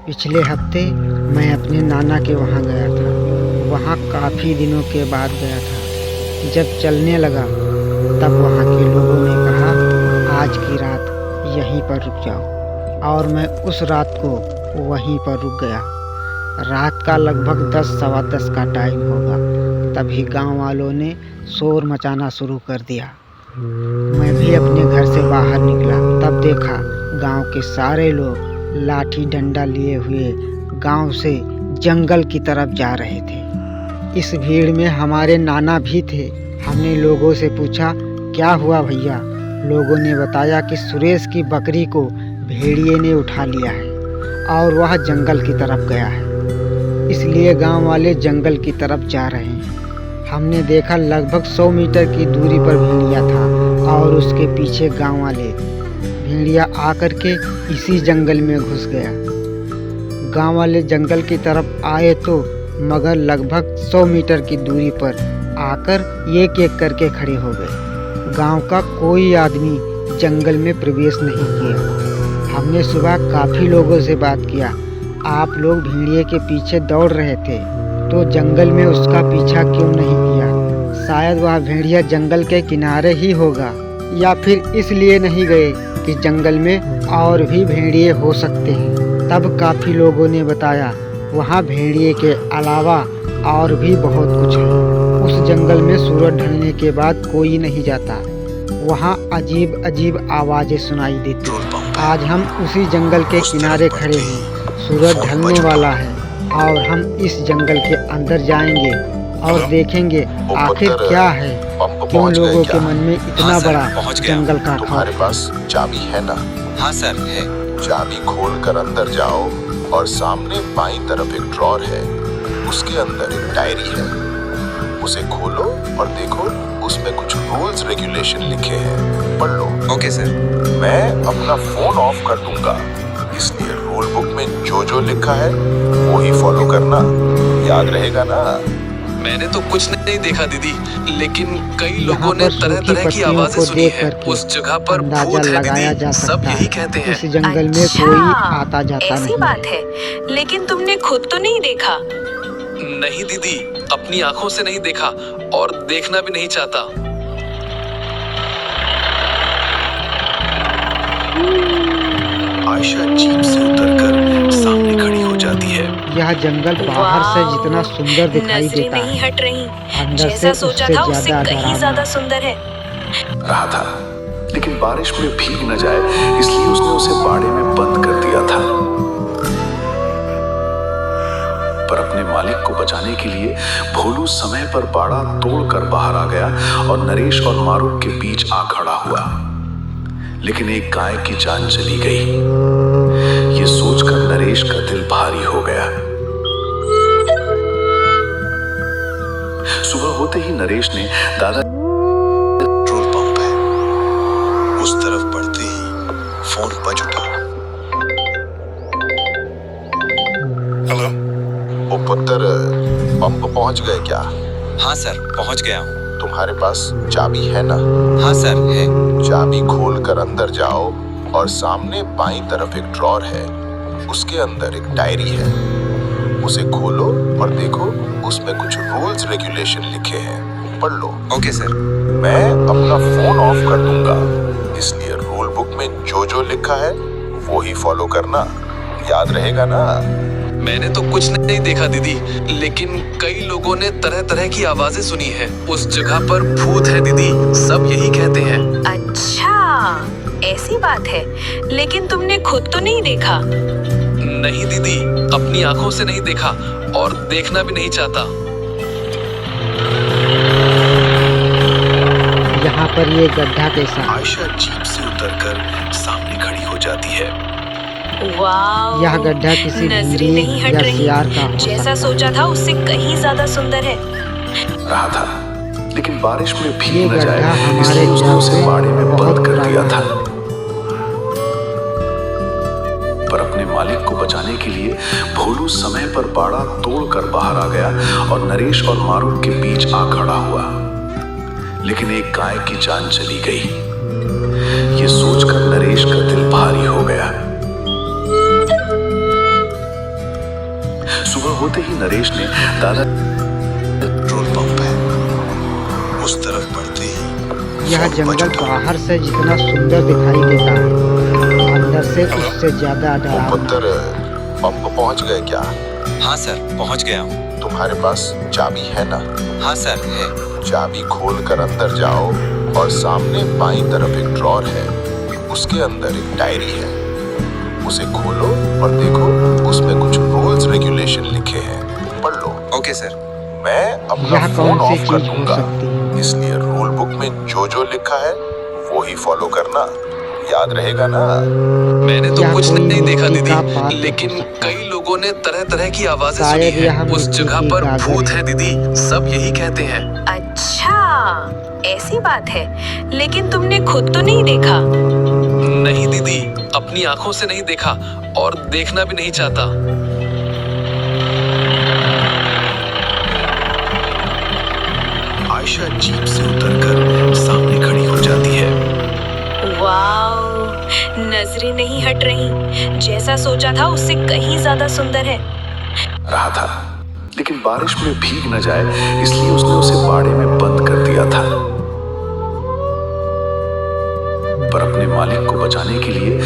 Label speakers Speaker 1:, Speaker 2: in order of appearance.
Speaker 1: पिछले हफ्ते मैं अपने नाना के वहाँ गया था। वहाँ काफ़ी दिनों के बाद गया था। जब चलने लगा तब वहाँ के लोगों ने कहा, आज की रात यहीं पर रुक जाओ, और मैं उस रात को वहीं पर रुक गया। रात का लगभग 10 सवा 10 का टाइम होगा। तभी गांव वालों ने शोर मचाना शुरू कर दिया। मैं भी अपने घर से बाहर निकला, तब देखा गांव के सारे लोग लाठी डंडा लिए हुए गांव से जंगल की तरफ जा रहे थे। इस भीड़ में हमारे नाना भी थे। हमने लोगों से पूछा, क्या हुआ भैया? लोगों ने बताया कि सुरेश की बकरी को भेड़िए ने उठा लिया है और वह जंगल की तरफ गया है, इसलिए गांव वाले जंगल की तरफ जा रहे हैं। हमने देखा लगभग 100 मीटर की दूरी पर भेड़िया था और उसके पीछे गांव वाले। भेड़िया आकर के इसी जंगल में घुस गया। गांव वाले जंगल की तरफ आए तो मगर लगभग 100 मीटर की दूरी पर आकर एक एक करके खड़े हो गए। गांव का कोई आदमी जंगल में प्रवेश नहीं किया। हमने सुबह काफ़ी लोगों से बात किया। आप लोग भेड़िए के पीछे दौड़ रहे थे तो जंगल में उसका पीछा क्यों नहीं किया? शायद वह भेड़िया जंगल के किनारे ही होगा, या फिर इसलिए नहीं गए कि जंगल में और भी भेड़िए हो सकते हैं। तब काफ़ी लोगों ने बताया वहाँ भेड़िए के अलावा और भी बहुत कुछ है। उस जंगल में सूरज ढलने के बाद कोई नहीं जाता। वहाँ अजीब अजीब आवाज़ें सुनाई देती। आज हम उसी जंगल के किनारे खड़े हैं। सूरज ढलने वाला है और हम इस जंगल के अंदर जाएंगे और देखेंगे आखिर क्या है, क्यों लोगों के मन में इतना बड़ा जंगल का खौफ।
Speaker 2: तुम्हारे पास चाबी है ना?
Speaker 3: हाँ सर है।
Speaker 2: चाबी खोल कर अंदर जाओ और सामने बाईं तरफ एक ड्रॉर है, उसके अंदर एक डायरी है। उसे खोलो और देखो, उसमें कुछ रूल्स रेगुलेशन लिखे हैं, पढ़ लो।
Speaker 3: Okay sir.
Speaker 2: मैं अपना फोन ऑफ कर दूंगा, इसलिए रूल बुक में जो लिखा है वो ही फॉलो करना, याद रहेगा ना?
Speaker 3: मैंने तो कुछ नहीं देखा दीदी, लेकिन कई लोगों ने तरह तरह की आवाजें सुनी है। उस जगह पर भूत है दीदी, सब यही कहते हैं।
Speaker 1: इस जंगल में कोई आता जाता
Speaker 4: ऐसी
Speaker 1: नहीं।
Speaker 4: बात है, लेकिन तुमने खुद तो नहीं देखा?
Speaker 3: नहीं दीदी, अपनी आंखों से नहीं देखा और देखना भी नहीं चाहता।
Speaker 2: आयशा जीप से उतरकर सामने खड़ी हो जाती है।
Speaker 1: यह जंगल बाहर से जितना सुंदर दिखाई
Speaker 4: नजरें
Speaker 1: देता
Speaker 4: नहीं
Speaker 1: है,
Speaker 4: हट रही।
Speaker 1: अंदर
Speaker 4: जैसा
Speaker 1: से
Speaker 4: सोचा
Speaker 1: उससे
Speaker 4: था उससे
Speaker 1: ज्यादा
Speaker 4: कहीं
Speaker 1: डरावना।
Speaker 4: ज्यादा सुंदर है।
Speaker 2: रहा था, लेकिन बारिश में भीग न जाए इसलिए उसने उसे बाड़े में बंद कर दिया था। पर अपने मालिक को बचाने के लिए भोलू समय पर बाड़ा तोड़कर बाहर आ गया और नरेश और मारूफ के बीच आ खड़ा हुआ। लेकिन एक गाय की जान चली गई। ये सोचकर नरेश का दिल भारी हो गया। सुबह होते ही नरेश ने दादा पेट्रोल पंप है, उस तरफ बढ़ते ही फोन बज उठा।
Speaker 3: हेलो।
Speaker 2: ओ पुत्र, पंप पहुंच गए क्या?
Speaker 3: हाँ सर, पहुंच गया हूँ।
Speaker 2: तुम्हारे पास चाबी है ना?
Speaker 3: हाँ सर है।
Speaker 2: चाबी खोल कर अंदर जाओ और सामने बाईं तरफ एक ड्रॉर है, उसके अंदर एक डायरी है। उसे खोलो और देखो, उसमें कुछ रूल्स रेगुलेशन लिखे हैं, पढ़ लो।
Speaker 3: Okay sir.
Speaker 2: मैं अपना फोन ऑफ कर दूंगा, इसलिए रूल बुक में जो लिखा है वो ही फॉलो करना, याद रहेगा ना?
Speaker 3: मैंने तो कुछ नहीं देखा दीदी, लेकिन कई लोगों ने तरह तरह की आवाजें सुनी है। उस जगह पर भूत है दीदी, सब यही कहते हैं।
Speaker 4: अच्छा, ऐसी बात है, लेकिन तुमने खुद तो नहीं देखा?
Speaker 3: नहीं दीदी, अपनी आंखों से नहीं देखा और देखना भी नहीं चाहता।
Speaker 1: यहाँ पर ये गड्ढा कैसा?
Speaker 2: आयशा जीप से उतरकर सामने खड़ी हो जाती है।
Speaker 4: वाह,
Speaker 1: यह गड्ढा किसी
Speaker 4: नजरें
Speaker 1: भेड़िए
Speaker 4: नहीं हट
Speaker 1: या
Speaker 4: रही।
Speaker 1: सियार का हो
Speaker 4: जैसा
Speaker 1: सकता है।
Speaker 4: सोचा था उससे कहीं ज्यादा सुंदर है।
Speaker 2: रहा था, लेकिन बारिश में
Speaker 1: ये
Speaker 2: भीग न
Speaker 1: गड्ढा
Speaker 2: जाए
Speaker 1: हमारे
Speaker 2: इसलिए उसने
Speaker 1: गांव
Speaker 2: उसे
Speaker 1: से
Speaker 2: बाड़े में
Speaker 1: बहुत
Speaker 2: बंद कर दिया
Speaker 1: पुराना
Speaker 2: था। पर अपने मालिक को बचाने के लिए भोलू समय पर बाड़ा तोड़कर बाहर आ गया और नरेश और मारूफ के बीच आ खड़ा हुआ। लेकिन एक गाय की जान चली गई। ये सोचकर नरेश का दिल भारी हो गया। नरेश ने दादा
Speaker 5: पेट्रोल पंप है, उस तरफ बढ़ते ही
Speaker 1: यह
Speaker 5: फोन बज
Speaker 1: जंगल
Speaker 5: उठा।
Speaker 1: बाहर से जितना सुंदर दिखाई देता है, अंदर से उससे ज्यादा डरावना।
Speaker 5: पुत्र पंप पहुंच गए क्या?
Speaker 6: हाँ सर, पहुंच गया हूँ।
Speaker 5: तुम्हारे पास चाबी है ना?
Speaker 6: हाँ सर, है।
Speaker 5: चाबी खोल कर अंदर जाओ और सामने बाईं तरफ एक ड्रॉर है, उसके अंदर एक डायरी है, उसे खोलो और देखो उसमें कुछ रूल्स रेगुलेशन लिखे हैं, पढ़ लो।
Speaker 6: Okay sir.
Speaker 5: मैं अपना
Speaker 1: यह
Speaker 5: फोन
Speaker 1: कौन सी
Speaker 5: ऑफ कर
Speaker 1: चीज हो
Speaker 5: दूंगा,
Speaker 1: सकती है?
Speaker 5: इसलिए रूल बुक में जो लिखा है वो ही फॉलो करना, याद रहेगा ना?
Speaker 3: मैंने तो
Speaker 1: यह
Speaker 3: कुछ
Speaker 1: कोई
Speaker 3: नहीं देखा
Speaker 1: मिट्टी का
Speaker 3: दीदी,
Speaker 1: पात्र हो
Speaker 3: लेकिन
Speaker 1: सकता है।
Speaker 3: कई लोगों ने तरह तरह की आवाजें सुनी
Speaker 1: शायद यह
Speaker 3: है। उस
Speaker 1: मिट्टी
Speaker 3: जगह
Speaker 1: की
Speaker 3: पर
Speaker 1: गागर
Speaker 3: भूत
Speaker 1: है।
Speaker 3: है दीदी, सब यही कहते हैं।
Speaker 4: अच्छा, ऐसी बात है। लेकिन तुमने खुद तो नहीं देखा?
Speaker 3: नहीं दीदी, अपनी आंखों से नहीं देखा और देखना भी नहीं चाहता।
Speaker 2: आयशा जीप से उतरकर सामने खड़ी हो जाती है।
Speaker 4: वाओ, नजरें नहीं हट रही। जैसा सोचा था उससे कहीं ज्यादा सुंदर है।
Speaker 2: रहा था, लेकिन बारिश में भीग न जाए इसलिए उसने उसे बाड़े में बंद कर दिया था। पर अपने मालिक को बचाने के लिए